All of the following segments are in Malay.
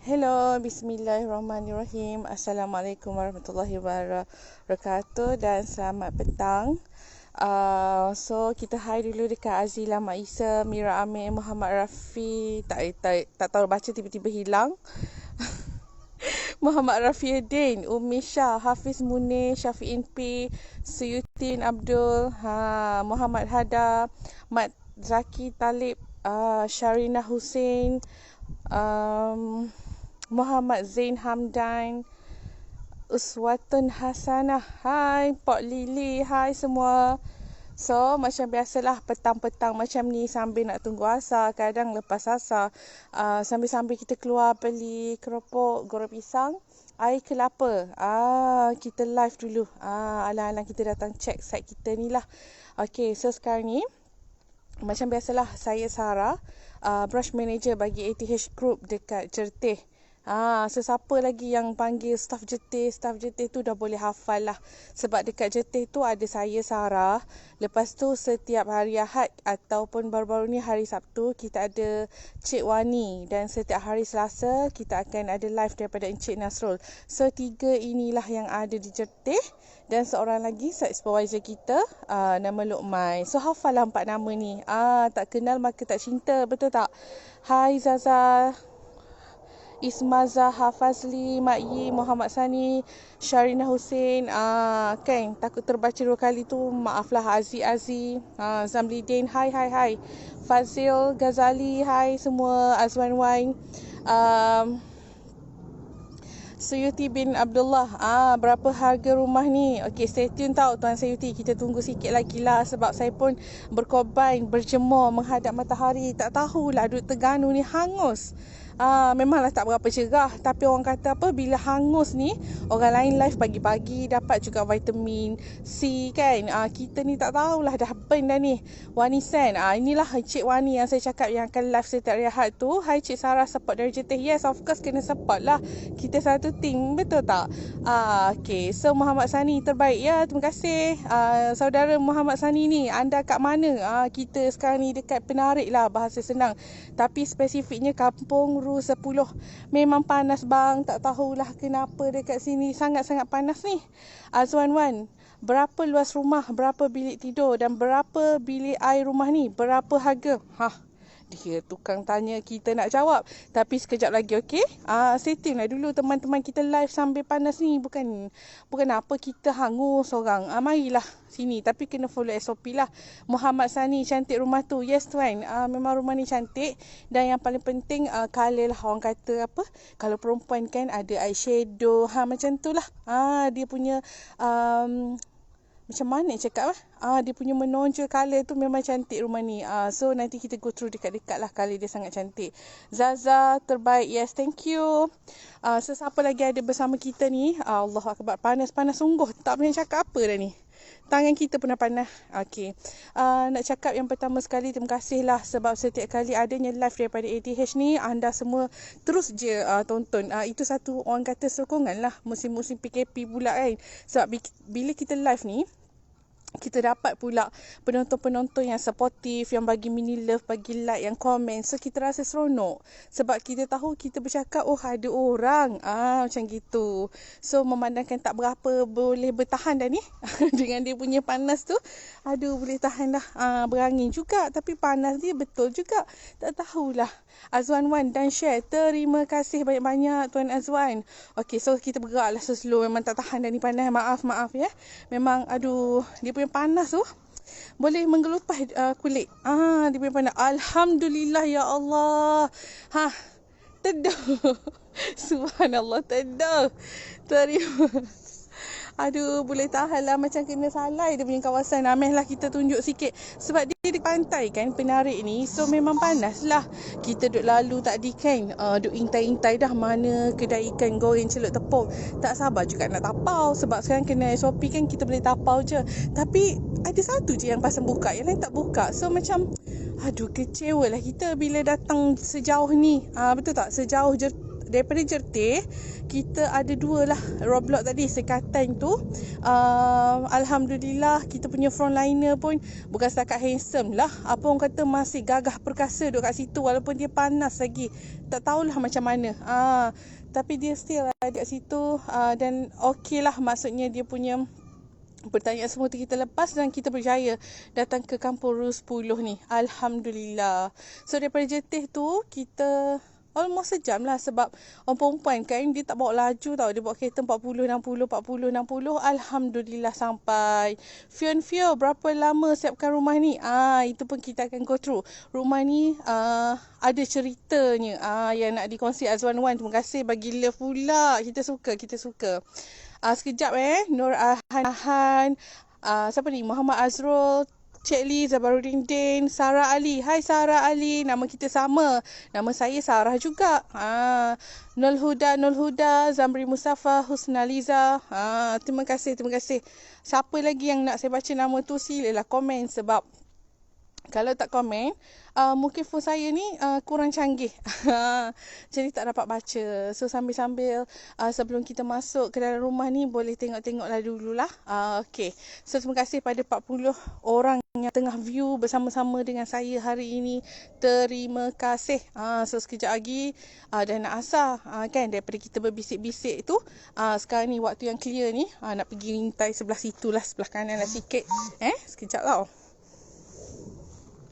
Hello, bismillahirrahmanirrahim. Assalamualaikum warahmatullahi wabarakatuh dan selamat petang. So kita hai dulu dekat Azila Mak Isa, Mira Amir, Muhammad Rafi. Tak tahu baca, tiba-tiba hilang. Muhammad Rafiuddin, Umi Shah, Hafiz Munir, Syafiqin P, Suyutin Abdul, Muhammad Hada, Mat Zaki Talib, Sharina Hussein, Muhammad Zain Hamdan, Uswatun Hasanah. Hai Pok Lily, hai semua. So macam biasalah, petang-petang macam ni sambil nak tunggu asar, kadang lepas asar, sambil-sambil kita keluar beli keropok, goreng pisang, air kelapa. Kita live dulu. Alang-alang kita datang check site kita ni lah. Okay, so sekarang ni macam biasalah, saya Sarah, branch manager bagi ATH Group dekat Jertih. Sesiapa lagi yang panggil staff Jertih tu dah boleh hafal lah. Sebab dekat Jertih tu ada saya Sarah. Lepas tu setiap hari Ahad ataupun baru-baru ni hari Sabtu kita ada Cik Wani. Dan setiap hari Selasa kita akan ada live daripada Encik Nasrul. So 3 inilah yang ada di Jertih. Dan seorang lagi site supervisor kita, nama Luqman. So hafal lah 4 nama ni. Tak kenal maka tak cinta, betul tak? Hai Zaza, Ismaza, Hafazli, Mak Yi, Muhammad Sani, Sharina Hussein. Kan takut terbaca 2 kali tu, maaflah. Aziz, Zamlidin, hai. Fazil Ghazali, hai semua. Azwan Wain, Suyuti bin Abdullah. Berapa harga rumah ni? Okey, stay tune tau Tuan Suyuti. Kita tunggu sikit lagi lah, sebab saya pun berkorban berjemur menghadap matahari. Tak tahulah duduk Terengganu ni hangus. Memanglah tak berapa cerah, tapi orang kata apa, bila hangus ni orang lain live pagi-pagi dapat juga vitamin C kan. Kita ni tak tahulah, dah burn dah ni. Wani Sen, inilah Cik Wani yang saya cakap yang akan live setiap hari Ahad tu. Hai Cik Sarah, support dari Jertih. Yes, of course kena support lah, kita satu team, betul tak? Okay, so Muhammad Sani terbaik ya, terima kasih. Saudara Muhammad Sani ni, anda kat mana? Kita sekarang ni dekat Penarik lah, bahasa senang. Tapi spesifiknya Kampung Ru 10. Memang panas bang, tak tahulah kenapa dekat sini sangat-sangat panas ni. Azwan Wan, berapa luas rumah, berapa bilik tidur dan berapa bilik air rumah ni, berapa harga? Dia tukang tanya, kita nak jawab. Tapi sekejap lagi, okey? Stay tune lah dulu teman-teman, kita live sambil panas ni. Bukan apa kita hangus orang. Marilah sini, tapi kena follow SOP lah. Muhammad Sani, cantik rumah tu. Yes tuan, memang rumah ni cantik. Dan yang paling penting, colour lah. Orang kata apa, kalau perempuan kan ada eyeshadow, macam tu lah. Dia punya macam mana cakap dia punya menonjol colour tu, memang cantik rumah ni. So nanti kita go through dekat-dekat lah, colour dia sangat cantik. Zaza terbaik. Yes, thank you. Sesiapa lagi ada bersama kita ni? Allahu Akbar, panas-panas sungguh. Tak boleh cakap apa dah ni. Tangan kita pun dah panas. Okay. Nak cakap yang pertama sekali, terima kasih lah, sebab setiap kali adanya live daripada ATH ni, anda semua terus je tonton. Itu satu orang kata sokongan lah, musim-musim PKP pula kan. Sebab bila kita live ni, kita dapat pula penonton-penonton yang supportive, yang bagi mini love, bagi like, yang komen. So kita rasa seronok, sebab kita tahu kita bercakap, ada orang macam gitu. So memandangkan tak berapa boleh bertahan dah ni dengan dia punya panas tu. Boleh tahan dah. Berangin juga, tapi panas dia betul juga. Tak tahulah. Azwan Wan dan share, terima kasih banyak-banyak Tuan Azwan. Okay, so kita bergeraklah slow. Memang tak tahan dah ni panas. Maaf ya. Memang dia punya panas tu boleh menggelupah kulit. Dia punya panas. Alhamdulillah ya Allah. Teduh. Subhanallah, teduh. Terima. Boleh tahan lah, macam kena salai dia punya kawasan. Amehlah kita tunjuk sikit, sebab dia di pantai kan, Penarik ni. So memang panas lah. Kita duduk lalu tadi kan, duduk intai-intai dah mana kedai ikan goreng celup tepung. Tak sabar juga nak tapau, sebab sekarang kena SOP kan, kita boleh tapau je. Tapi ada satu je yang pasang buka, yang lain tak buka. So macam kecewa lah kita bila datang sejauh ni. Betul tak? Sejauh daripada Jertih, kita ada 2 lah roadblock tadi. Sekatan tu Alhamdulillah kita punya frontliner pun bukan setakat handsome lah, apa orang kata, masih gagah perkasa duduk kat situ walaupun dia panas lagi. Tak tahulah macam mana. Tapi dia still ada kat situ, dan okey lah, maksudnya dia punya pertanyaan semua tu kita lepas dan kita berjaya datang ke Kampung Ru 10 ni. Alhamdulillah. So daripada Jetih tu kita almost sejam lah, sebab orang perempuan kan dia tak bawa laju tau. Dia bawa kereta 40, 60, 40, 60. Alhamdulillah sampai. Fion, berapa lama siapkan rumah ni? Itu pun kita akan go through. Rumah ni ada ceritanya yang nak dikongsi Azwan Wan. Terima kasih bagi love pula. Kita suka. Sekejap Nur Ahan, siapa ni? Muhammad Azrul, Cik Lee, Zabaruddin Din, Sarah Ali. Hai Sarah Ali, nama kita sama. Nama saya Sarah juga. Nul Huda, Zamri Mustafa, Husnaliza. Terima kasih. Siapa lagi yang nak saya baca nama tu, silalah komen, sebab kalau tak komen, mungkin phone saya ni kurang canggih. Jadi tak dapat baca. So sambil-sambil sebelum kita masuk ke dalam rumah ni, boleh tengok-tengoklah dululah. Okay. So terima kasih pada 40 orang yang tengah view bersama-sama dengan saya hari ini. Terima kasih. So sekejap lagi dah nak asar. Kan daripada kita berbisik-bisik tu, sekarang ni waktu yang clear ni, nak pergi rintai sebelah situ lah, sebelah kanan lah sikit. Sekejap tau.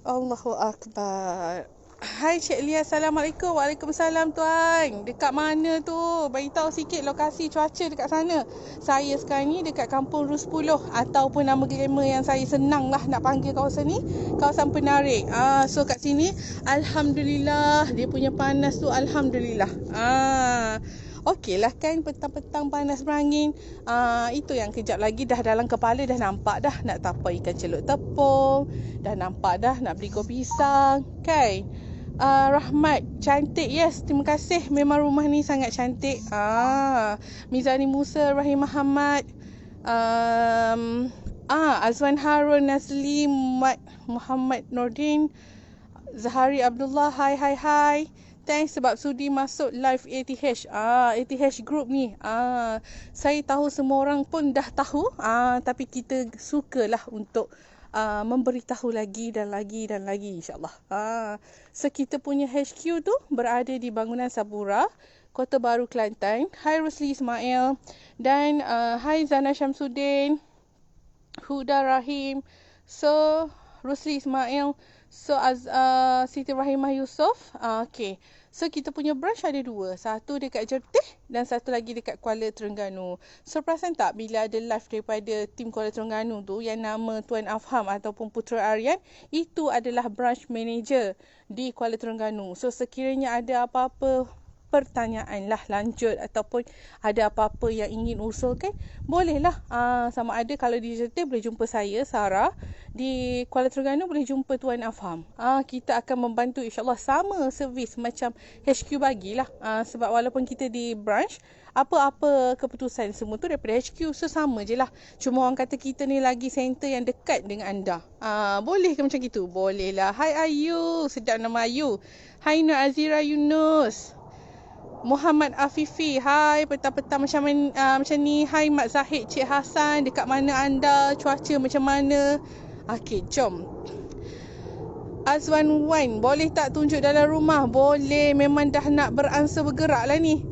Allahu Akbar. Hai Cik Lia, Assalamualaikum. Waalaikumsalam tuan. Dekat mana tu? Beritahu sikit lokasi cuaca dekat sana. Saya sekarang ni dekat Kampung Ru 10, ataupun nama glamour yang saya senang lah nak panggil kawasan ni, kawasan Penarik. So kat sini Alhamdulillah dia punya panas tu, Alhamdulillah. Okey lah kan, petang-petang panas berangin. Itu yang kejap lagi dah dalam kepala, dah nampak dah nak tapau ikan celup tepung, dah nampak dah nak beli kuah pisang kan. Rahmat, cantik. Yes, terima kasih. Memang rumah ni sangat cantik. Mizani Musa, Rahim Muhammad, Azwan Harun, Nazli Muhammad Nordin, Zahari Abdullah. Hai. Thanks sebab sudi masuk live ATH. ATH group ni. Saya tahu semua orang pun dah tahu. Tapi kita sukalah untuk memberitahu lagi dan lagi insyaAllah. So kita punya HQ tu berada di bangunan Sabura, Kota Baru, Kelantan. Hai Rusli Ismail. Dan hai Zana Syamsuddin, Huda Rahim. So Rusli Ismail. So Siti Rahimah Yusof. Okay. So kita punya branch ada 2. Satu dekat Jertih dan satu lagi dekat Kuala Terengganu. So perasan tak bila ada live daripada tim Kuala Terengganu tu, yang nama Tuan Afham ataupun Putra Aryan, itu adalah branch manager di Kuala Terengganu. So sekiranya ada apa-apa pertanyaan lah lanjut, ataupun ada apa-apa yang ingin usulkan, bolehlah. Sama ada kalau di Jertih boleh jumpa saya, Sarah. Di Kuala Terengganu boleh jumpa Tuan Afham. Kita akan membantu insyaAllah, sama servis macam HQ bagilah. Sebab walaupun kita di branch, apa-apa keputusan semua tu daripada HQ. So sama je lah. Cuma orang kata kita ni lagi center yang dekat dengan anda. Boleh ke macam gitu? Boleh lah. Hai Ayu. Sedap nama Ayu. Hai Nur Azira Yunus. Muhammad Afifi. Hai, petang-petang macam ni. Hai Mak Zahid, Cik Hassan. Dekat mana anda? Cuaca macam mana? Okey, jom. Azwan Wan, boleh tak tunjuk dalam rumah? Boleh, memang dah nak beransur bergerak lah ni.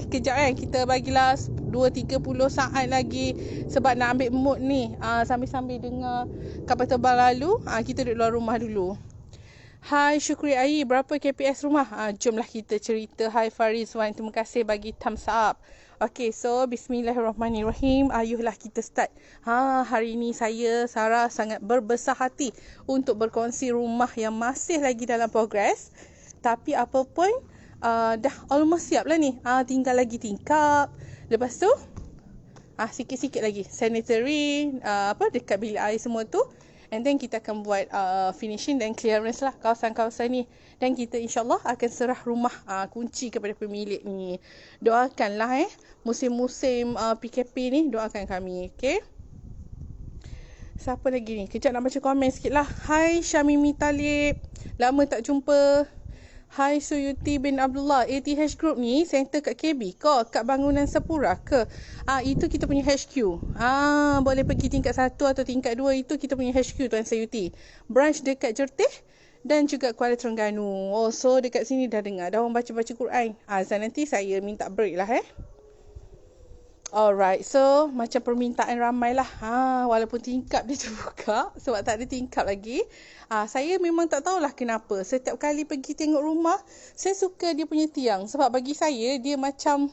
Kejap kita bagilah 2-30 saat lagi, sebab nak ambil mood ni. Sambil-sambil dengar kabar tebal lalu, kita duduk luar rumah dulu. Hai Syukri Ai, berapa KPS rumah? Jomlah kita cerita. Hai Farizwan, terima kasih bagi thumbs up. Okay, so bismillahirrahmanirrahim. Ayuhlah kita start. Hari ini saya, Sarah, sangat berbesar hati untuk berkongsi rumah yang masih lagi dalam progres. Tapi apa pun, dah almost siap lah ni. Tinggal lagi tingkap. Lepas tu, sikit-sikit lagi sanitary, dekat bilik air semua tu. And then kita akan buat finishing dan clearance lah kawasan-kawasan ni. Dan kita insyaAllah akan serah rumah kunci kepada pemilik ni. Doakanlah musim-musim PKP ni, doakan kami. Okay. Siapa lagi ni? Kejap nak baca komen sikit lah. Hai Syamimi Talib. Lama tak jumpa. Hai Suyuti bin Abdullah, ATH Group ni center kat KB ke? Kat bangunan Sepura ke? Itu kita punya HQ. Boleh pergi tingkat 1 atau tingkat 2, itu kita punya HQ Tuan Suyuti. Branch dekat Jertih dan juga Kuala Terengganu. Oh, so dekat sini dah dengar, dah orang baca-baca Quran. Azan nanti saya minta break lah Alright, so macam permintaan ramai lah. Walaupun tingkap dia terbuka sebab tak ada tingkap lagi. Saya memang tak tahulah kenapa. Setiap kali pergi tengok rumah, saya suka dia punya tiang. Sebab bagi saya, dia macam,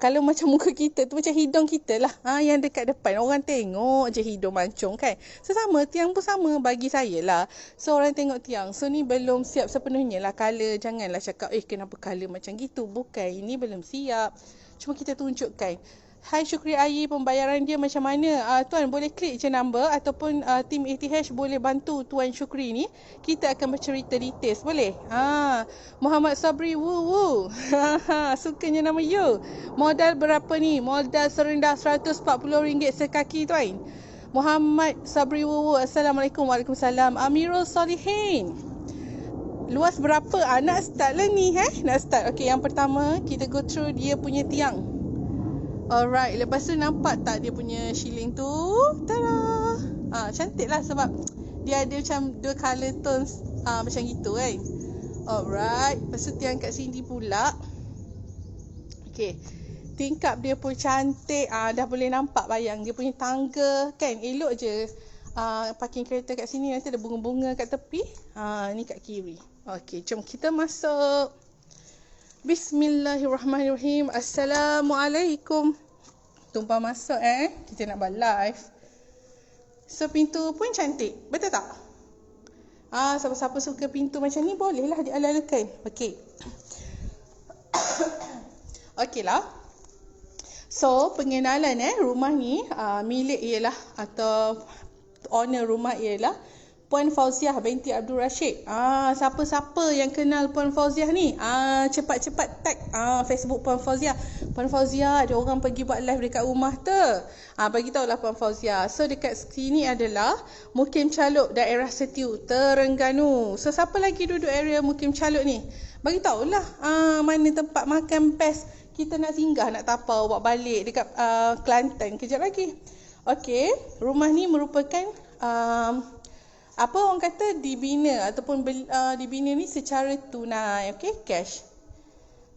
kalau macam muka kita tu macam hidung kita lah. Yang dekat depan, orang tengok je hidung mancung kan. So sama, tiang pun sama bagi saya lah. So orang tengok tiang. So ni belum siap sepenuhnya lah colour. Janganlah cakap, kenapa colour macam gitu. Bukan, ini belum siap. Cuma kita tunjukkan. Hai Syukri Ayi, pembayaran dia macam mana? Tuan boleh klik je number ataupun tim ATH boleh bantu Tuan Syukri ni. Kita akan bercerita details, boleh? Muhammad Sabri, woo. Sukanya nama you. Modal berapa ni? Modal serendah RM140 sekaki tuan. Muhammad Sabri, woo. Assalamualaikum. Waalaikumsalam. Amirul Solihin. Luas berapa? Nak start lah ni Nak start. Okay, yang pertama kita go through dia punya tiang. Alright, lepas tu nampak tak dia punya shilling tu? Tada! Cantik lah sebab dia ada macam dua colour tones macam gitu kan. Alright, lepas tu tiang kat sini pula. Okay, tingkap dia pun cantik. Dah boleh nampak bayang dia punya tangga kan. Elok je. Parking kereta kat sini, nanti ada bunga-bunga kat tepi. Ni kat kiri. Okey, jom kita masuk. Bismillahirrahmanirrahim. Assalamualaikum. Tumpah masuk kita nak buat live. So pintu pun cantik, betul tak? Siapa-siapa suka pintu macam ni bolehlah diala-alakan. Okey. Okeylah. So pengenalan rumah ni milik ialah atau owner rumah ialah Puan Fauziah binti Abdul Rashid. Siapa-siapa yang kenal Puan Fauziah ni? Cepat-cepat tag Facebook Puan Fauziah. Puan Fauziah, ada orang pergi buat live dekat rumah tu. Bagi tahulah Puan Fauziah. So dekat sini adalah Mukim Caluk, daerah Setiu, Terengganu. So siapa lagi duduk area Mukim Caluk ni? Bagi tahulah mana tempat makan best. Kita nak singgah, nak tapau, buat balik dekat Kelantan kejap lagi. Okey, rumah ni merupakan apa orang kata dibina ataupun dibina ni secara tunai, cash.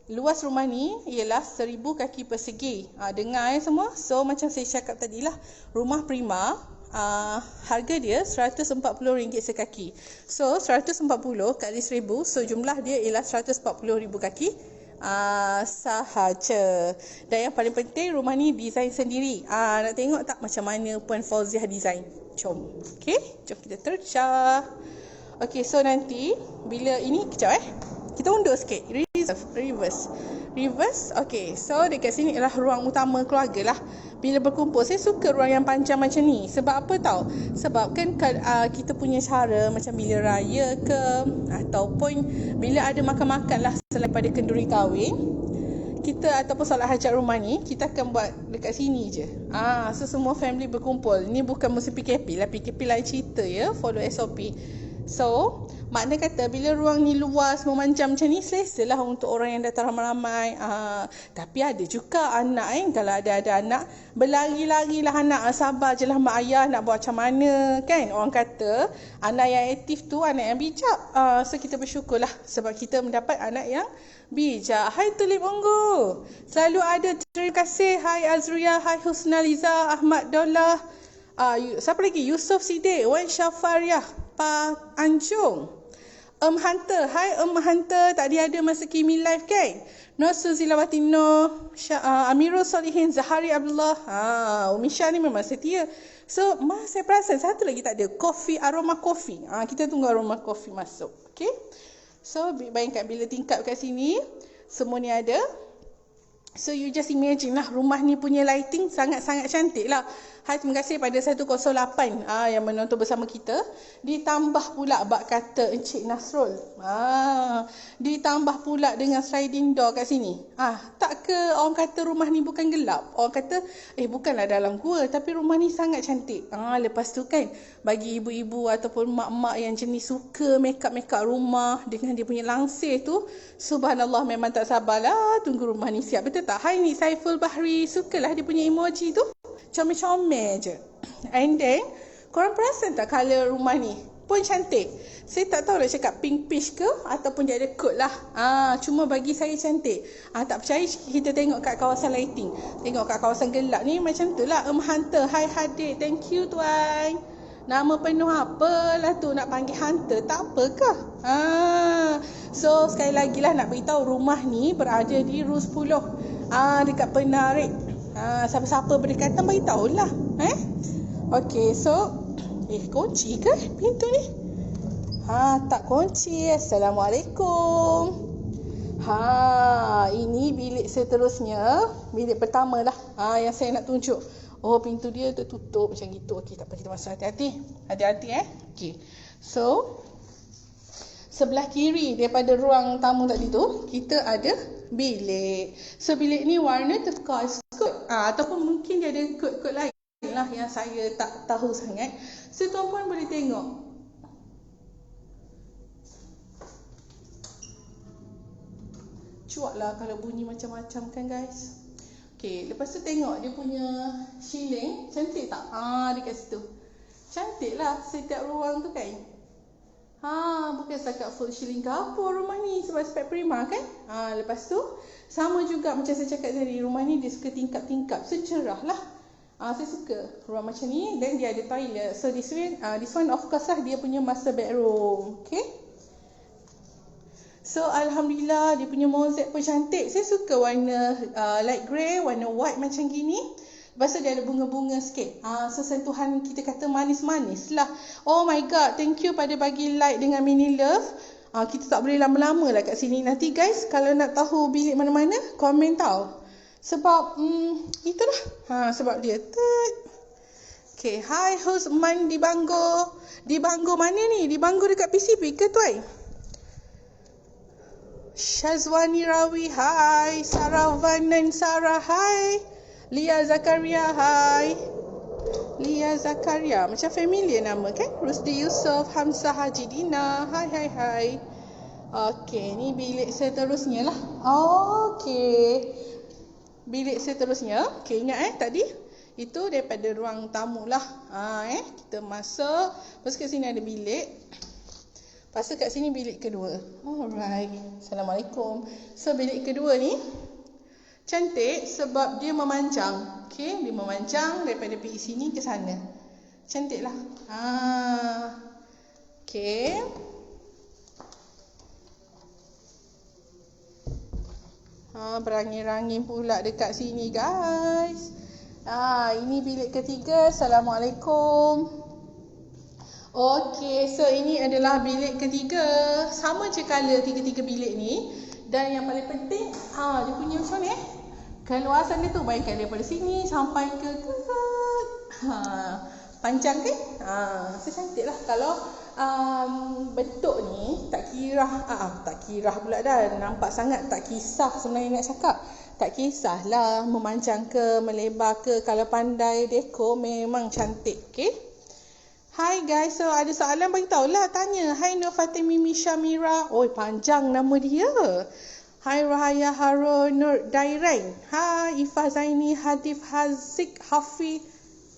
Luas rumah ni ialah 1000 kaki persegi. Dengar semua. So macam saya cakap tadi lah, rumah prima, harga dia RM140 sekaki. So 140 kali 1000, so jumlah dia ialah 140,000 kaki sahaja. Dan yang paling penting, rumah ni design sendiri. Nak tengok tak macam mana Puan Fauziah design? Jom. Okey, jom kita tercah. Okey, so nanti bila ini kejap kita undur sikit. Reverse. Okey, so dekat sini ialah ruang utama keluarga lah. Bila berkumpul, saya suka ruang yang panjang macam ni. Sebab apa tahu? Sebab kan kita punya cara macam bila raya ke ataupun bila ada makan-makan lah selain pada kenduri kahwin, kita ataupun solat hajat rumah ni, kita akan buat dekat sini je. So semua family berkumpul. Ni bukan musim PKP lah. PKP lain cerita follow SOP. So, makna kata bila ruang ni luas, memanjang macam ni, selesalah untuk orang yang datang ramai-ramai. Tapi ada juga anak kalau ada anak, berlari-larilah anak. Sabar je lah mak ayah nak buat macam mana kan. Orang kata anak yang aktif tu anak yang bijak. So kita bersyukurlah sebab kita mendapat anak yang bijak. Hai Tulip Ungu, selalu ada. Terima kasih. Hai Azria, hai Husnaliza, Ahmad Dollah, siapa lagi? Yusof Siddiq, Wan Syafariah, Pak Anjung, Hunter. Hai Hunter, tadi ada masa Kimi live kan? Nur Suzilawati Nur, Amirul Solihin, Zahari Abdullah. Umi Syah ni memang setia. So saya perasan satu lagi tak ada, aroma kopi. Kita tunggu aroma kopi masuk. Okay, so bayangkan bila tingkap kat sini semua ni ada. So you just imagine lah, rumah ni punya lighting sangat-sangat cantik lah. Hai, terima kasih pada 108 yang menonton bersama kita. Ditambah pula bak kata Encik Nasrul. Ditambah pula dengan sliding door kat sini. Tak ke orang kata rumah ni bukan gelap? Orang kata bukanlah dalam gua, tapi rumah ni sangat cantik. Lepas tu kan, bagi ibu-ibu ataupun mak-mak yang jenis suka make-up rumah dengan dia punya langsir tu, subhanallah, memang tak sabarlah tunggu rumah ni siap. Betul tak? Hai ni Saiful Bahri, sukalah dia punya emoji tu. Comel-comel je. And then, korang perasan tak colour rumah ni? Pun cantik. Saya tak tahu nak cakap pink peach ke ataupun dia ada kod lah. Cuma bagi saya cantik. Tak percaya, kita tengok kat kawasan lighting. Tengok kat kawasan gelap ni macam tu lah. Hunter. Hai Hadik. Thank you tuan. Nama penuh apalah tu, nak panggil Hunter tak apa ke? So sekali lagi lah nak beritahu, rumah ni berada di Rue 10 dekat Penarik. Siapa-siapa berdekatan beritahu lah. Okay, so kunci ke pintu ni? Tak kunci. Assalamualaikum. Ini bilik seterusnya. Bilik pertama lah yang saya nak tunjuk. Pintu dia tertutup macam gitu. Okey, tak apa, kita masuk. Hati-hati. Hati-hati Okey. So, sebelah kiri daripada ruang tamu tadi tu, kita ada bilik. So, bilik ni warna turquoise kot. Ataupun mungkin dia ada kod-kod lain lah yang saya tak tahu sangat. So, tuan-puan boleh tengok. Cuak lah kalau bunyi macam-macam kan guys. Okay, lepas tu tengok dia punya ceiling. Cantik tak? Dekat situ. Cantik lah setiap ruang tu kan. Bukan setakat full ceiling dapur rumah ni, sebab spek prima kan. Lepas tu sama juga macam saya cakap tadi, rumah ni dia suka tingkap-tingkap. So cerah lah. Saya suka ruang macam ni. Dan dia ada toilet. So this one of course lah dia punya master bedroom. Okay. So alhamdulillah dia punya mosaic pun cantik. Saya suka warna light grey, warna white macam gini. Lepas tu dia ada bunga-bunga sikit. So sentuhan kita kata manis-manis lah. Oh my god, thank you pada bagi like dengan mini love. Kita tak boleh lama-lama lah kat sini. Nanti guys, kalau nak tahu bilik mana-mana, komen tau. Sebab itulah. Sebab dia Okay, hi Husman di Bangor. Di Bangor mana ni? Di Bangor dekat PCP ke tuan? Syazwani Rawi, hai. Saravan dan Sarah, hai. Lia Zakaria, hai. Lia Zakaria, macam familiar nama kan? Rusdi Yusof, Hamzah Haji Dina, hai. Okay, ni bilik seterusnya lah. Okay, bilik seterusnya. Okay, ingat tadi itu daripada ruang tamu lah. Kita masuk. Lepas kat sini ada bilik. Lepas tu kat sini bilik kedua. Alright. Assalamualaikum. So bilik kedua ni cantik sebab dia memanjang. Okay, dia memanjang daripada pergi sini ke sana. Cantik lah. Okay. Berangin-rangin pula dekat sini guys. Ini bilik ketiga. Assalamualaikum. Okey, so ini adalah bilik ketiga. Sama je colour tiga-tiga bilik ni. Dan yang paling penting, dia punya macam ni keluasan dia tu, bayangkan daripada sini sampai ke panjang kan? So cantik lah. Kalau bentuk ni tak kirah pula dah. Nampak sangat tak kisah sebenarnya nak cakap. Tak kisahlah memanjang ke, melebar ke. Kalau pandai dekor memang cantik. Okay. Hai guys, so ada soalan beritahu lah, tanya. Hai Nur Fatimi Mishamira. Panjang nama dia. Hai Rahaya Harun Nur Dairain. Hai Ifah Zaini Hadif Hazik Hafi.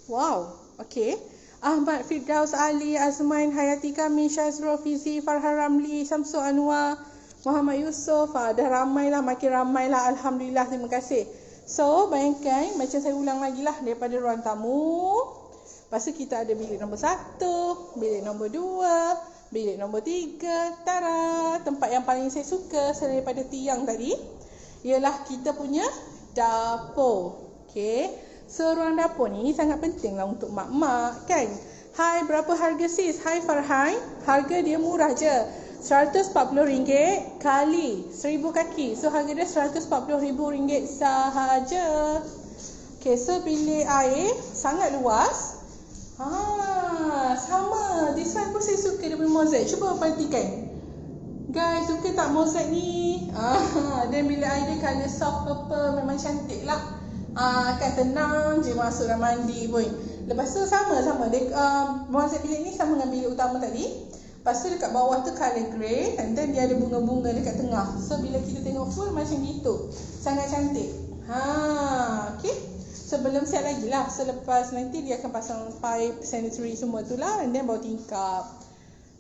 Wow, okay. Ahmad Firdaus Ali Azmain Hayati Kami Syazrul Fizi Farhan Ramli Samsul Anwar Muhammad Yusof. Dah ramai lah, makin ramai lah. Alhamdulillah, terima kasih. So bayangkan, macam saya ulang lagi lah, daripada ruang tamu. Lepas tu kita ada bilik nombor 1, bilik nombor 2, bilik nombor 3. Tara! Tempat yang paling saya suka selain daripada tiang tadi ialah kita punya dapur. Okay. So ruang dapur ni sangat penting lah untuk mak-mak kan. Hai, berapa harga sis? Hai Farhan. Harga dia murah je. RM140 kali 1000 kaki. So harga dia RM140,000 sahaja. Okay, so bilik air sangat luas. Sama. This one pun saya suka dia punya mozaik. Cuba perhatikan. Guys, suka tak mozaik ni? Dan bilik air dia colour soft purple. Memang cantik lah. Kan tenang je masuk dalam mandi pun. Lepas tu sama dia, mozaik bilik ni sama dengan bilik utama tadi. Lepas tu dekat bawah tu colour grey. And then dia ada bunga-bunga dekat tengah. So bila kita tengok full macam gitu. Sangat cantik. Okay. So belum siap lagi lah. So lepas nanti dia akan pasang pipe, sanitary semua tu lah. And then bawa tingkap.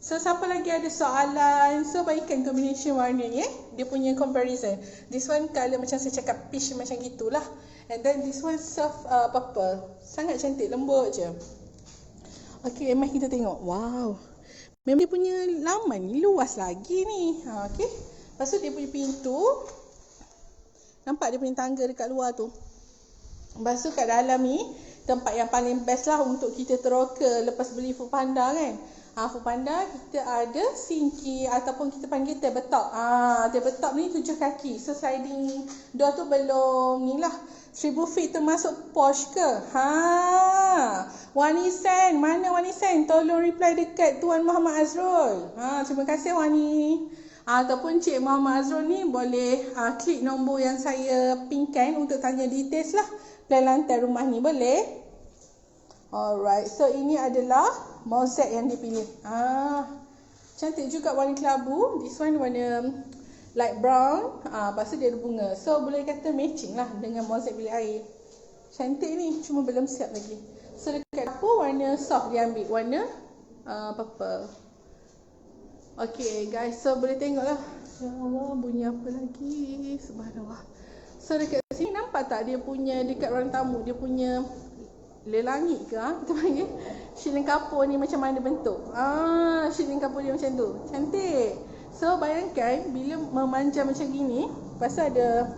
So siapa lagi ada soalan? So baikkan combination warna ni dia punya comparison. This one colour macam saya cakap peach macam gitulah. And then this one soft purple. Sangat cantik, lembut je. Okay, mari kita tengok. Wow. Memang dia punya laman ni luas lagi ni. Okay. Lepas tu dia punya pintu. Nampak dia punya tangga dekat luar tu. Lepas tu kat dalam ni tempat yang paling best lah untuk kita teroka lepas beli Foodpanda kan. Foodpanda kita ada sinki ataupun kita panggil tabletop. Tabletop ni 7 kaki. So sliding door tu belum ni lah. 1000 feet termasuk Porsche ke? Wani Sen. Mana Wani Sen? Tolong reply dekat Tuan Muhammad Azrul. Terima kasih Wani. Ataupun Cik Muhammad Azrul ni boleh klik nombor yang saya pinkan untuk tanya details lah. Plan lantai rumah ni boleh? Alright. So ini adalah mozaik yang dipilih. Cantik juga warna kelabu. This one warna light brown. Lepas tu dia ada bunga. So boleh kata matching lah dengan mozaik bilik air. Cantik ni. Cuma belum siap lagi. So dekat dapur warna soft dia ambil. Warna purple. Okay guys. So boleh tengok lah. Ya Allah, bunyi apa lagi? Subhanallah. So dekat sini nampak tak dia punya dekat ruang tamu dia punya lelangit ke kita panggil shilling kapur ni macam mana bentuk. Shilling kapur dia macam tu. Cantik. So bayangkan bila memanjang macam gini, lepas tu ada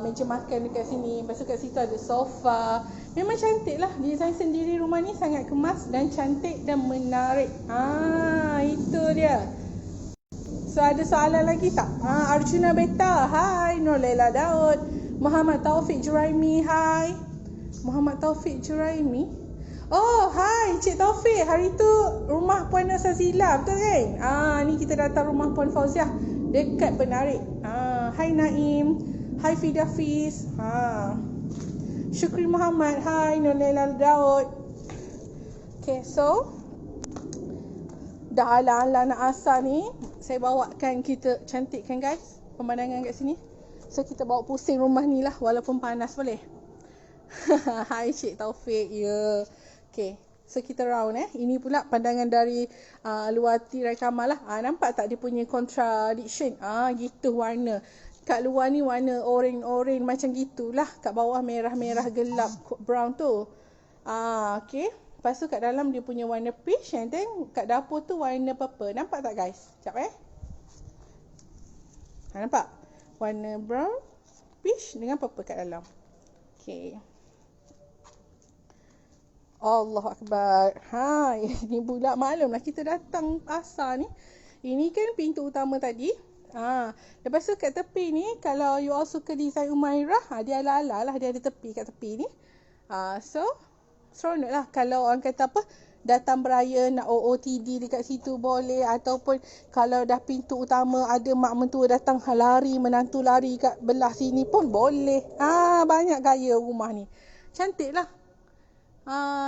meja makan dekat sini, lepas tu kat situ ada sofa. Memang cantik lah. Desain sendiri rumah ni sangat kemas dan cantik dan menarik. Itu dia. So ada soalan lagi tak? Arjuna Beta, hai. Nolaila Daud. Muhammad Taufik Juraimi, hai. Muhammad Taufik Juraimi. Oh, hai Cik Taufik. Hari tu rumah Puan Asazila, betul kan? Ni kita datang rumah Puan Fauziah dekat Penarik. Hai Naim. Hai Fidafiz. Syukri Muhammad, hai Nolaila Daud. Okay, so dah ala-ala nak asar ni, saya bawakan kita cantikkan guys pemandangan kat sini. So kita bawa pusing rumah ni lah walaupun panas, boleh? Hai Cik Taufik. Ya. Okay. So kita round Ini pula pandangan dari luar tirai kamar lah. Nampak tak dia punya contradiction? Gitu warna. Kat luar ni warna orange macam gitulah. Kat bawah merah-merah gelap brown tu. Okay. Lepas tu kat dalam dia punya warna peach. And then kat dapur tu warna purple. Nampak tak guys? Sekejap nampak? Warna brown, peach dengan purple kat dalam. Okay. Allahu Akbar. Ini pula maklumlah kita datang asar ni. Ini kan pintu utama tadi. Lepas tu kat tepi ni, kalau you all suka design Umairah, dia ala-ala lah, dia ada tepi kat tepi ni. So seronok lah kalau orang kata apa, datang beraya nak OOTD dekat situ boleh. Ataupun kalau dah pintu utama ada mak mentua datang lari, menantu lari kat belah sini pun boleh. Banyak gaya rumah ni. Cantik lah.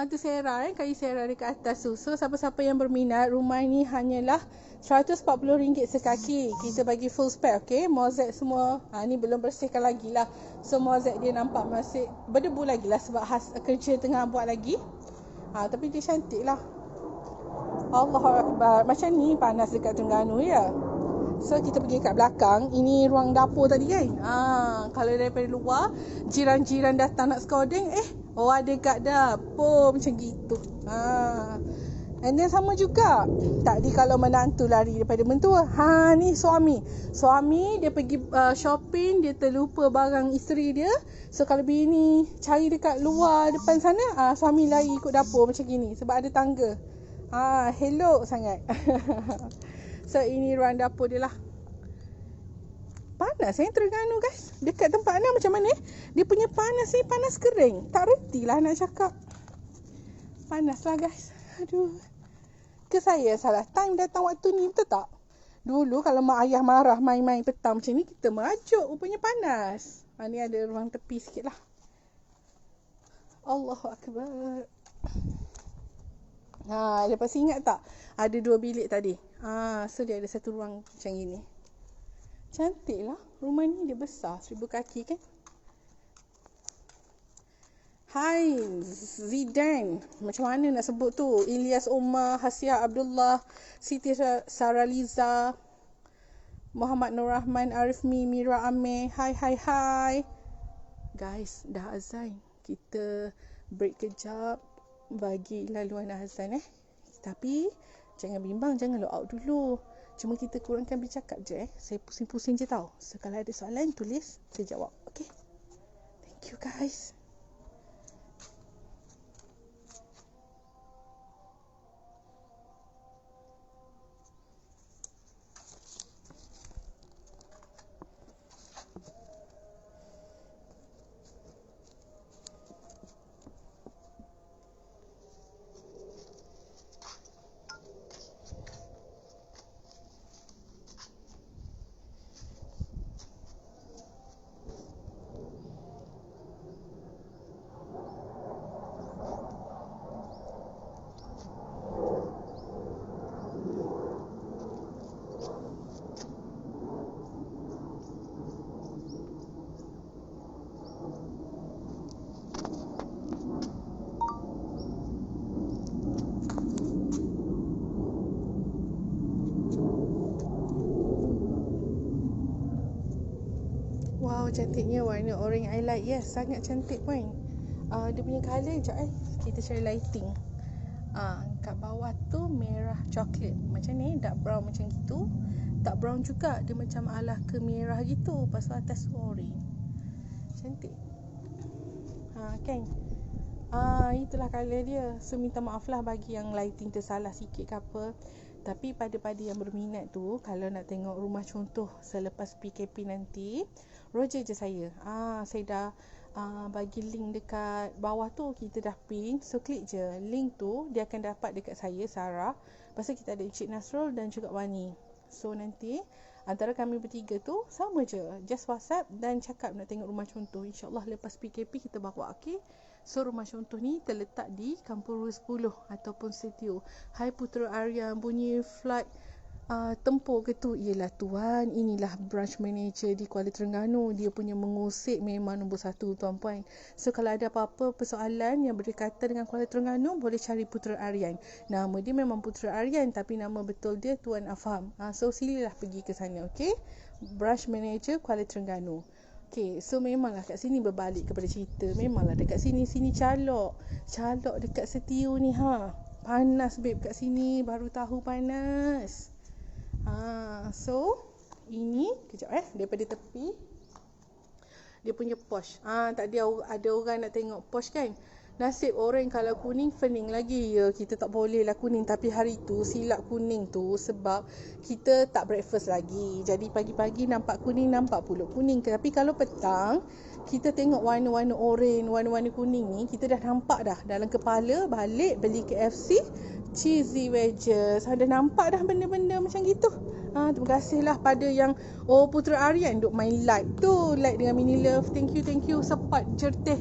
Tu Sera kayu Sera dekat atas tu. So siapa-siapa yang berminat, rumah ni hanyalah RM140 sekaki. Kita bagi full spec, okay. Mozaik semua ni belum bersihkan lagi lah. So mozaik dia nampak masih berdebu lagi lah sebab kerja tengah buat lagi. Tapi dia cantik lah. Allahu Akbar. Macam ni panas dekat Terengganu ya. So kita pergi kat belakang. Ini ruang dapur tadi kan. Kalau daripada luar jiran-jiran datang nak skodeng, ada kat dapur macam gitu. And then sama juga. Tadi kalau menantu lari daripada mentua, ni suami dia pergi shopping, dia terlupa barang isteri dia. So kalau bini cari dekat luar depan sana, suami lari ikut dapur macam gini sebab ada tangga. Hello sangat. So ini ruang dapur dia lah. Panas Terengganu guys. Dekat tempat Ana macam mana dia punya panas ni panas kering. Tak reti lah nak cakap. Panas lah guys. Aduh. Ke saya salah time datang waktu ni, betul tak? Dulu kalau mak ayah marah main-main petang macam ni, kita merajuk, rupanya panas. Ni ada ruang tepi sikit lah. Allahu Akbar. Lepas ingat tak? Ada 2 bilik tadi. So dia ada satu ruang macam gini. Cantik lah. Rumah ni dia besar. 1000 kaki kan? Hai Zidan. Macam mana nak sebut tu? Ilyas Umar, Hasiah Abdullah, Siti Saraliza, Muhammad Nur Rahman, Arifmi, Mira Amir. Hai. Guys, dah azan. Kita break kejap bagi laluan azan Tapi jangan bimbang, jangan log out dulu. Cuma kita kurangkan bercakap je Saya pusing-pusing je tau. So kalau ada soalan tulis, saya jawab. Okay. Thank you guys. Wow, cantiknya warna orange I like. Yes, sangat cantik pun. Dia punya colour sekejap kita cari lighting. Kat bawah tu merah coklat. Macam ni, dark brown macam gitu. Tak brown juga, dia macam ala kemerah gitu. Lepas tu atas orange. Cantik. Kan? Itulah colour dia. So minta maaf lah bagi yang lighting tersalah sikit ke apa. Tapi pada yang berminat tu, kalau nak tengok rumah contoh selepas PKP nanti, roger je saya. Saya dah bagi link dekat bawah tu, kita dah pin. So klik je link tu, dia akan dapat dekat saya, Sarah. Lepas tu kita ada Encik Nasrul dan juga Wani. So nanti antara kami bertiga tu sama je, just WhatsApp dan cakap nak tengok rumah contoh. InsyaAllah lepas PKP kita bawa. Okay. So rumah contoh ni terletak di Kampung Rua 10 ataupun Setio. Hai Putera Arya, bunyi flight tempur ke tu? Yelah tuan, inilah branch manager di Kuala Terengganu. Dia punya mengusik memang nombor 1 tuan-puan. So kalau ada apa-apa persoalan yang berdekatan dengan Kuala Terengganu, boleh cari Putera Aryan. Nama dia memang Putera Aryan, tapi nama betul dia Tuan Afham. So silalah pergi ke sana. Okay, branch manager Kuala Terengganu. Okay, so memanglah kat sini berbalik kepada cerita. Memanglah dekat sini calok dekat Setio ni panas babe kat sini, baru tahu panas. So ini kejap daripada tepi dia punya posh. Tadi ada orang nak tengok posh kan. Nasib orang kalau kuning pening lagi. Ya, kita tak boleh lah kuning. Tapi hari tu silap kuning tu sebab kita tak breakfast lagi. Jadi pagi-pagi nampak kuning, nampak pulut kuning. Tapi kalau petang kita tengok warna-warna orange, warna-warna kuning ni, kita dah nampak dah dalam kepala. Balik beli KFC cheesy wedges. Ada nampak dah benda-benda macam gitu. Terima kasihlah pada yang Putera Aryan duk main like tu, like dengan mini love. Thank you support jerteh.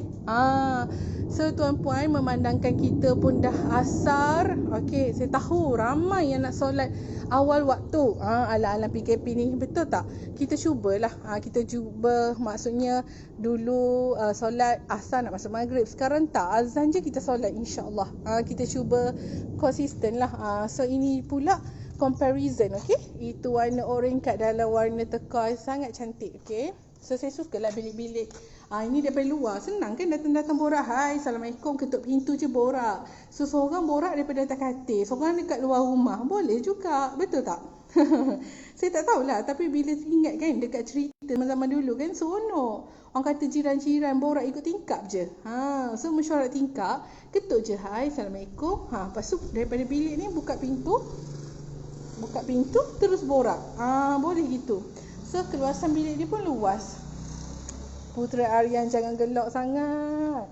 So tuan-puan, memandangkan kita pun dah asar. Okey, saya tahu ramai yang nak solat awal waktu. Ala-ala PKP ni, betul tak? Kita cubalah. Kita cuba, maksudnya dulu solat asar nak masuk maghrib. Sekarang tak, azan je kita solat insya-Allah. Kita cuba konsisten lah. So ini pula comparison. Okey, itu warna orange kat dalam warna turquoise, sangat cantik. Okey, so saya sukalah bilik-bilik. Ini daripada luar, senang kan datang-datang borak. Hai, Assalamualaikum, ketuk pintu je borak. So seorang borak daripada atas katil, seorang dekat luar rumah, boleh juga, betul tak? Saya tak tahulah, tapi bila ingat kan dekat cerita zaman dulu kan, seronok. Orang kata jiran-jiran borak ikut tingkap je. So mesyuarat tingkap, ketuk je, hai, Assalamualaikum. Lepas tu daripada bilik ni buka pintu, Buka pintu, terus borak. Boleh gitu. So, keluasan bilik dia pun luas. Putera Aryan jangan gelak sangat.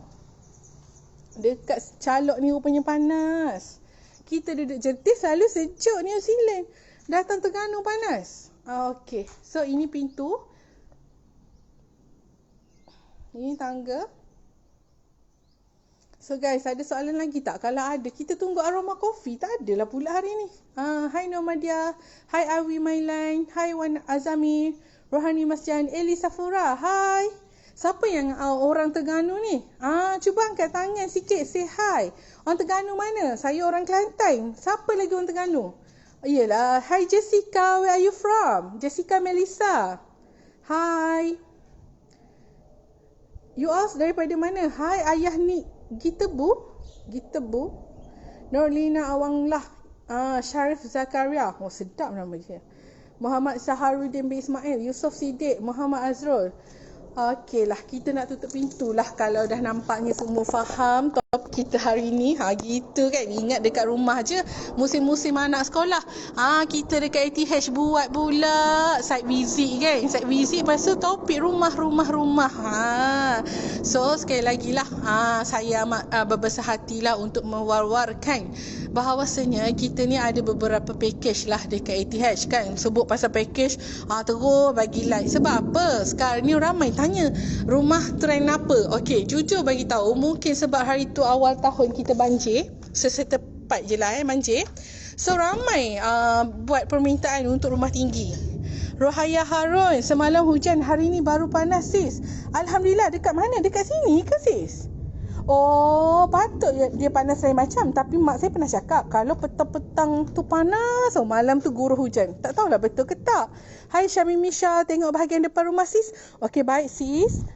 Dekat Calok ni rupanya panas. Kita duduk Jertis selalu sejuk New Zealand. Datang Terengganu panas. Okey. So, ini pintu. Ini tangga. So guys, ada soalan lagi tak? Kalau ada, kita tunggu aroma kopi. Tak adalah pula hari ni. Hai Nomadia. Hai Awi Mailan. Hai Wan Azami. Rohani Masjan. Eli Safura. Hai. Siapa yang orang Terengganu ni? Cuba angkat tangan sikit. Say hi. Orang Terengganu mana? Saya orang Kelantan. Siapa lagi orang Terengganu? Iyalah. Hai Jessica. Where are you from? Jessica Melissa. Hai. You all daripada mana? Hai Ayah ni. Gitebu. Norlina Awanglah. Syarif Zakaria. Oh, sedap nama dia. Muhammad Saharuddin bin Ismail. Yusof Siddiq. Muhammad Azrul. Okey lah, kita nak tutup pintu lah kalau dah nampaknya semua faham topik kita hari ni. Gitu kan. Ingat dekat rumah je musim-musim anak sekolah. Kita dekat ATH buat pula site visit kan. Site visit lepas tu topik rumah. So sekali lagi lah saya amat berbesar hatilah untuk mewar-warkan bahawasanya kita ni ada beberapa package lah dekat ATH kan. Sebut pasal package terus bagi like. Sebab apa? Sekarang ni ramai tanya rumah trend apa. Okey, jujur bagi tahu, mungkin sebab hari tu awal tahun kita banjir, sesetepat je lah banjir. So ramai buat permintaan untuk rumah tinggi. Rohaya Harun, semalam hujan, hari ni baru panas sis. Alhamdulillah. Dekat mana? Dekat sini ke sis? Oh, patut dia panas lain macam. Tapi mak saya pernah cakap kalau petang-petang tu panas, malam tu gurau hujan. Tak tahulah betul ke tak. Hai Syami Misha, tengok bahagian depan rumah sis. Okey, baik sis.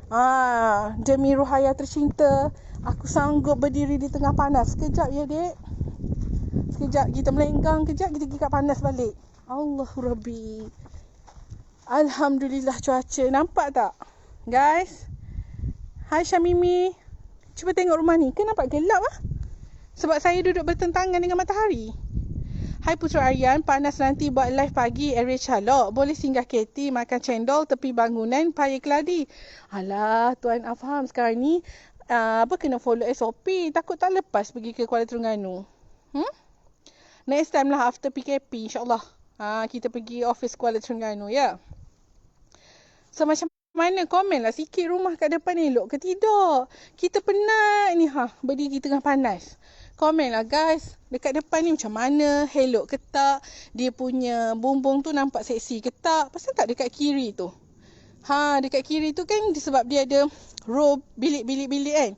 Demi Rohaya tercinta, aku sanggup berdiri di tengah panas. Sekejap ya dek. Sekejap kita melenggang, kejap kita pergi kat panas balik. Allahu Rabbi. Alhamdulillah cuaca. Nampak tak guys? Hai Syamimi, cuba tengok rumah ni. Kan nampak gelap sebab saya duduk bertentangan dengan matahari. Hai Putra Aryan, panas nanti buat live pagi area Calok. Boleh singgah KT, makan cendol tepi bangunan Paya Keladi. Alah, Tuan Afham sekarang ni kena follow SOP. Takut tak lepas pergi ke Kuala Terengganu. Next time lah after PKP insyaAllah. Kita pergi office Kuala Terengganu ya. So macam mana? Komen lah sikit, rumah kat depan elok ke tidak? Kita penat ni berdiri tengah panas. Komen lah guys, dekat depan ni macam mana? Elok ke tak? Dia punya bumbung tu nampak seksi ke tak? Pasal tak dekat kiri tu? Dekat kiri tu kan sebab dia ada row bilik-bilik kan.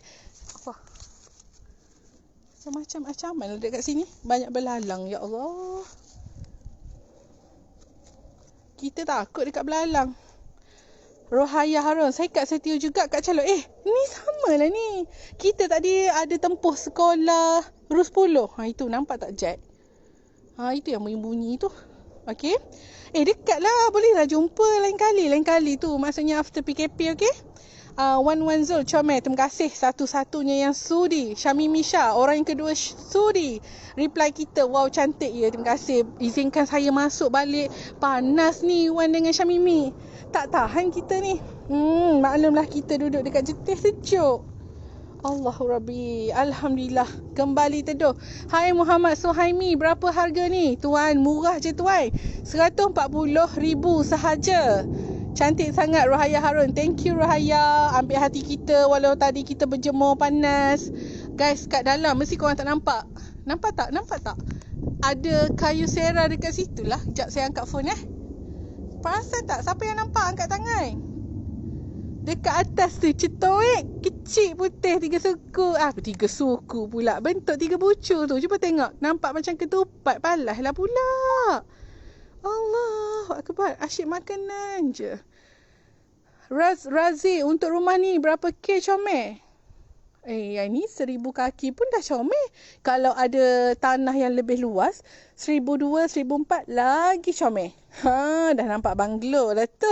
Macam-macam lah dekat sini. Banyak belalang, ya Allah. Kita takut dekat belalang. Rohaya Harun, saya kat Setiu juga kat Calok. Ni sama lah ni. Kita tadi ada tempuh sekolah Rus 10. Itu nampak tak Jack? Itu yang bunyi tu. Okey. Dekat lah. Bolehlah jumpa lain kali tu. Maksudnya after PKP, okey? 11 Zul Comel, terima kasih satu-satunya yang sudi. Syami Misha, orang yang kedua sudi. Reply kita, wow cantik ya, terima kasih. Izinkan saya masuk balik. Panas ni Wan dengan Syamimi. Tak tahan kita ni. Maklumlah kita duduk dekat Jetis sejuk. Allahu Rabbi. Alhamdulillah. Kembali teduh. Hai Muhammad Suhaimi, berapa harga ni? Tuan, murah je tuan. 140,000 sahaja. Cantik sangat Rohaya Harun. Thank you Rohaya. Ambil hati kita walau tadi kita berjemur panas. Guys, kat dalam mesti korang tak nampak. Nampak tak? Ada kayu sera dekat situ lah. Sekejap saya angkat phone Perasan tak? Siapa yang nampak? Angkat tangan. Dekat atas tu cetoik kecil putih 3 suku. 3 suku pula. Bentuk 3 bucur tu. Cuba tengok. Nampak macam ketupat. Palas lah pula. Allahu Akbar. Asyik makanan je. Razi, untuk rumah ni berapa K comel? Yang ni 1,000 kaki pun dah comel. Kalau ada tanah yang lebih luas, 1,200, 1,400 lagi comel. Dah nampak banglo lah tu.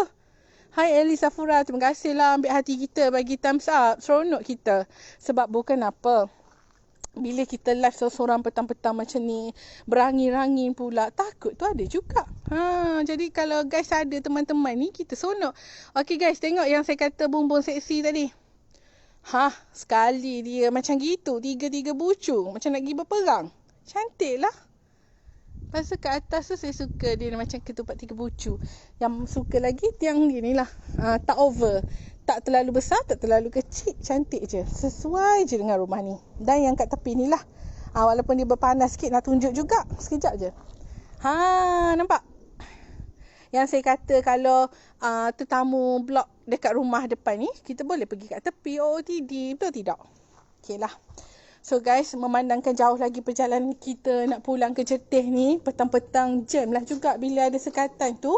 Hai Eli Safura, terima kasih lah ambil hati kita, bagi thumbs up. Seronok kita. Sebab bukan apa. bila kita live seorang petang-petang macam ni, berangin-rangin pula, takut tu ada juga. Jadi kalau guys ada teman-teman ni, kita seronok. Okay guys, tengok yang saya kata bumbung seksi tadi. Sekali dia macam gitu, 3-3 bucu, macam nak pergi berperang. Cantik lah. Lepas tu kat atas tu saya suka dia macam ketupat 3 bucu. Yang suka lagi tiang dia ni lah. Tak over. Tak terlalu besar, tak terlalu kecil. Cantik je. Sesuai je dengan rumah ni. Dan yang kat tepi ni lah. Walaupun dia berpanas sikit, nak tunjuk juga. Sekejap je. Nampak? Yang saya kata kalau tetamu blok dekat rumah depan ni, kita boleh pergi kat tepi OOTD. Betul tidak? Okay lah. So guys, memandangkan jauh lagi perjalanan kita nak pulang ke Jetih ni, petang-petang jam lah juga bila ada sekatan tu.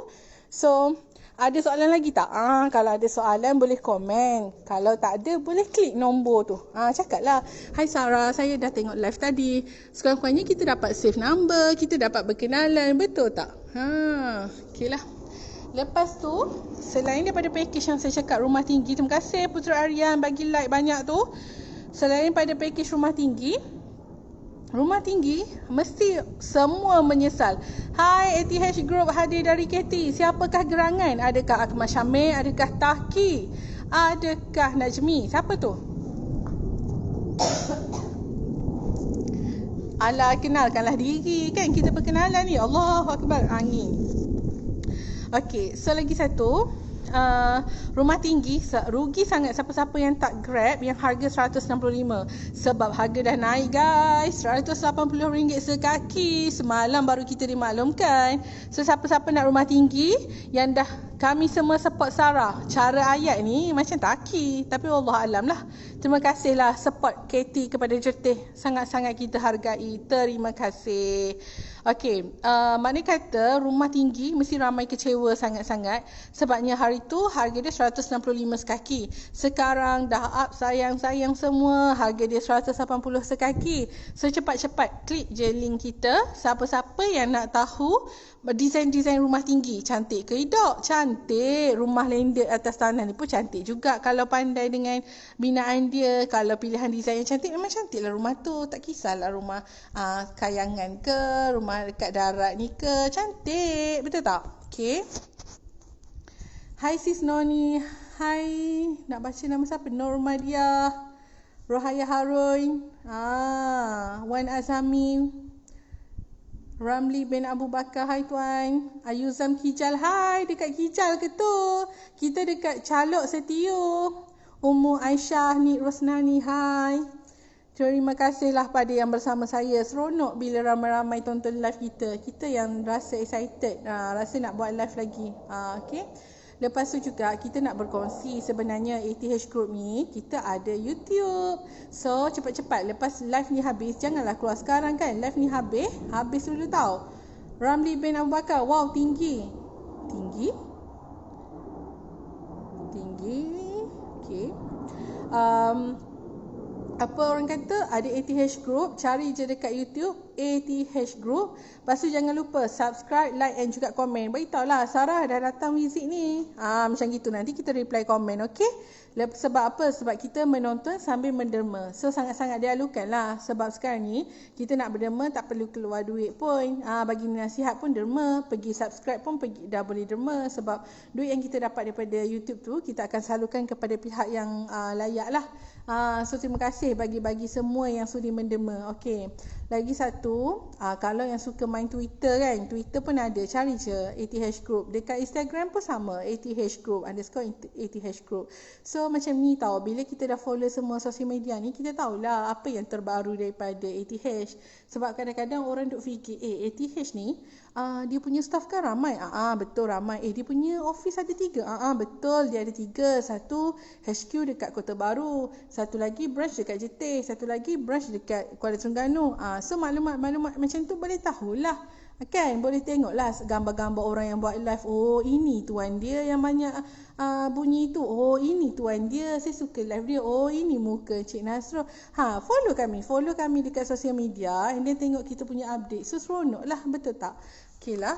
So, ada soalan lagi tak? Kalau ada soalan boleh komen. Kalau tak ada, boleh klik nombor tu. Cakap lah, "Hai Sarah, saya dah tengok live tadi. Sekurang-kurangnya kita dapat save number, kita dapat berkenalan." Betul tak? Okay lah. Lepas tu, selain daripada package yang saya cakap rumah tinggi, terima kasih Putera Aryan bagi like banyak tu. Selain pada package rumah tinggi mesti semua menyesal. Hai, ATH Group hadir dari KT. Siapakah gerangan? Adakah Akmal Syamil? Adakah Tahki? Adakah Najmi? Siapa tu? Alah, kenalkanlah diri. Kan kita perkenalan ni. Allahu Akbar. Angin. Okay, so lagi satu. Rumah tinggi, rugi sangat siapa-siapa yang tak Grab yang harga 165 sebab harga dah naik guys, RM180 sekaki. Semalam baru kita dimaklumkan. So siapa-siapa nak rumah tinggi yang dah, kami semua support Sarah. Cara ayat ni macam taki, tapi Allah alam lah. Terima kasihlah support KT kepada Jetih. Sangat-sangat kita hargai. Terima kasih. Okey, maknanya kata rumah tinggi mesti ramai kecewa sangat-sangat sebabnya hari tu harga dia 165 sekaki. Sekarang dah up sayang-sayang semua, harga dia 180 sekaki. So cepat-cepat klik je link kita. Siapa-siapa yang nak tahu desain-desain rumah tinggi, cantik ke tidak? Cantik. Rumah landed atas tanah ni pun cantik juga kalau pandai dengan binaan dia. Kalau pilihan desain yang cantik, memang cantiklah rumah tu. Tak kisahlah rumah kayangan ke, rumah dekat darat ni ke, cantik. Betul tak? Okay. Hai sis Noni. Hai. Nak baca nama siapa? Normadia, Rohaya Harun, Wan Azami, Ramli bin Abu Bakar. Hai tuan. Ayuzam Kijal. Hai. Dekat Kijal ke tu? Kita dekat Calok Setio. Ummu Aisyah Nik Rosnani. Hai. Terima kasihlah pada yang bersama saya. Seronok bila ramai-ramai tonton live kita. Kita yang rasa excited. Rasa nak buat live lagi. Okay. Lepas tu juga kita nak berkongsi sebenarnya ATH Group ni kita ada YouTube. So cepat-cepat lepas live ni habis, janganlah keluar sekarang kan. Live ni habis dulu tau. Ramli bin Abu Bakar. Wow, tinggi. Okay. Apa orang kata, ada ATH Group, cari je dekat YouTube ATH Group. Lepas tu jangan lupa subscribe, like and juga komen. Beritahu lah Sarah dah datang visit ni. Macam gitu, nanti kita reply komen, okay? Sebab apa? Sebab kita menonton sambil menderma. So sangat-sangat dialukan lah. Sebab sekarang ni kita nak berderma tak perlu keluar duit pun. Bagi nasihat pun derma, pergi subscribe pun dah boleh derma. Sebab duit yang kita dapat daripada YouTube tu kita akan salurkan kepada pihak yang layak lah. So terima kasih bagi semua yang sudi menderma. Okay. Lagi satu, kalau yang suka main Twitter kan, Twitter pun ada, cari je ATH Group. Dekat Instagram pun sama, ATH Group _ATH Group. So macam ni tau, bila kita dah follow semua sosial media ni, kita tahulah apa yang terbaru daripada ATH. Sebab kadang-kadang orang duk fikir, ATH ni dia punya staff kan ramai. Betul ramai. Dia punya office ada 3. Betul, dia ada 3. Satu HQ dekat Kota Baru, satu lagi branch dekat Jetih, satu lagi branch dekat Kuala Terengganu. So maklumat-maklumat macam tu boleh tahulah. Kan, boleh tengoklah gambar-gambar orang yang buat live. Oh, ini tuan dia yang banyak bunyi tu. Oh, ini tuan dia, saya suka live dia. Oh, ini muka Cik Nasro. Follow kami dekat sosial media, and then tengok kita punya update. So seronok lah, betul tak? Okay lah.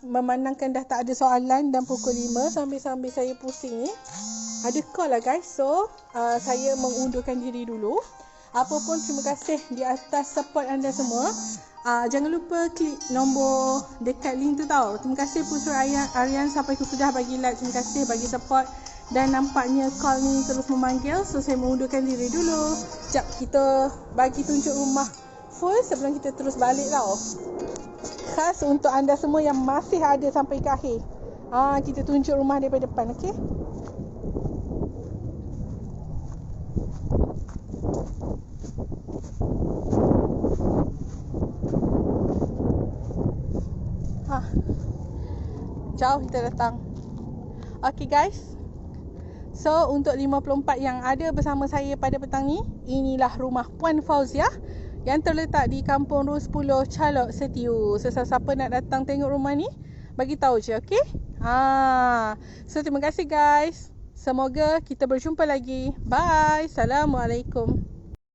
Memandangkan dah tak ada soalan dan pukul 5, sambil-sambil saya pusing ni, ada call lah guys. So saya mengundurkan diri dulu. Apa pun, terima kasih di atas support anda semua. Jangan lupa klik nombor dekat link tu tau. Terima kasih Putra Aryan sampai ke sudah bagi like. Terima kasih bagi support. Dan nampaknya call ni terus memanggil. So saya mengundurkan diri dulu. Sekejap kita bagi tunjuk rumah full sebelum kita terus balik tau. Khas untuk anda semua yang masih ada sampai ke akhir. Kita tunjuk rumah daripada depan, okey? Jauh kita datang. Okay guys. So untuk 54 yang ada bersama saya pada petang ni, inilah rumah Puan Fauziah yang terletak di Kampung Ros 10 Calok Setiu. So siapa nak datang tengok rumah ni, bagi tahu je, okey? So terima kasih guys. Semoga kita berjumpa lagi. Bye. Assalamualaikum.